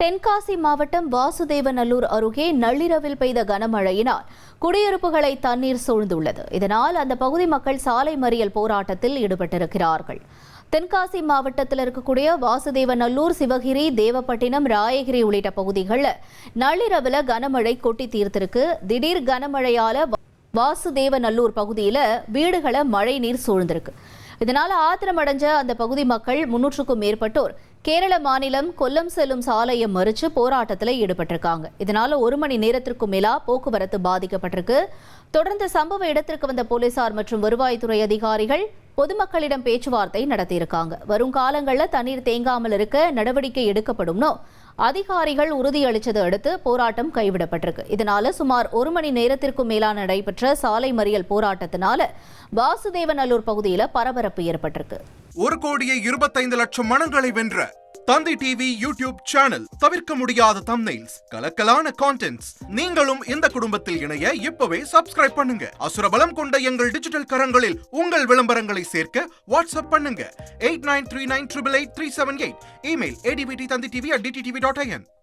தென்காசி மாவட்டம் வாசுதேவநல்லூர் அருகே நள்ளிரவில் பெய்த கனமழையினால் குடியிருப்புகளை தண்ணீர் சூழ்ந்துள்ளது. இதனால் அந்த பகுதி மக்கள் சாலை மறியல் போராட்டத்தில் ஈடுபட்டிருக்கிறார்கள். தென்காசி மாவட்டத்தில் இருக்கக்கூடிய வாசுதேவநல்லூர், சிவகிரி, தேவப்பட்டினம், ராயகிரி உள்ளிட்ட பகுதிகளில் நள்ளிரவில் கனமழை கொட்டி தீர்த்திருக்கு. திடீர் கனமழையால வாசுதேவநல்லூர் பகுதியில் வீடுகளை மழை நீர் சூழ்ந்திருக்கு. இதனால் ஆத்திரமடைஞ்ச அந்த பகுதி மக்கள் 300க்கும் மேற்பட்டோர் கேரள மாநிலம் கொல்லம் செல்லும் சாலையை மறிச்சு போராட்டத்தில் ஈடுபட்டிருக்காங்க. இதனால 1 மணி நேரத்திற்கும் மேலா போக்குவரத்து பாதிக்கப்பட்டிருக்கு. தொடர்ந்து சம்பவ இடத்திற்கு வந்த போலீசார் மற்றும் வருவாய்த்துறை அதிகாரிகள் பொதுமக்களிடம் பேச்சுவார்த்தை நடத்தியிருக்காங்க. வரும் காலங்களில் தண்ணீர் தேங்காமல் இருக்க நடவடிக்கை எடுக்கப்படும்னு அதிகாரிகள் உறுதியளித்ததை அடுத்து போராட்டம் கைவிடப்பட்டிருக்கு. இதனால சுமார் 1 மணி நேரத்திற்கும் மேலா நடைபெற்ற சாலை மறியல் போராட்டத்தினால வாசுதேவநல்லூர் பகுதியில் பரபரப்பு ஏற்பட்டிருக்கு. 1,25,00,000 மனங்களை வென்ற தந்தி டிவி யூடியூப் சேனல். தவிர்க்க முடியாத தம்ப்நெயில்ஸ், கலக்கலான கான்டென்ட்ஸ். நீங்களும் இந்த குடும்பத்தில் இணைய இப்பவே சப்ஸ்கிரைப் பண்ணுங்க. அசுரபலம் கொண்ட எங்கள் டிஜிட்டல் கரங்களில் உங்கள் விளம்பரங்களை சேர்க்க வாட்ஸ்அப் பண்ணுங்க. 8939888378. Email advttanditv@dttv.in.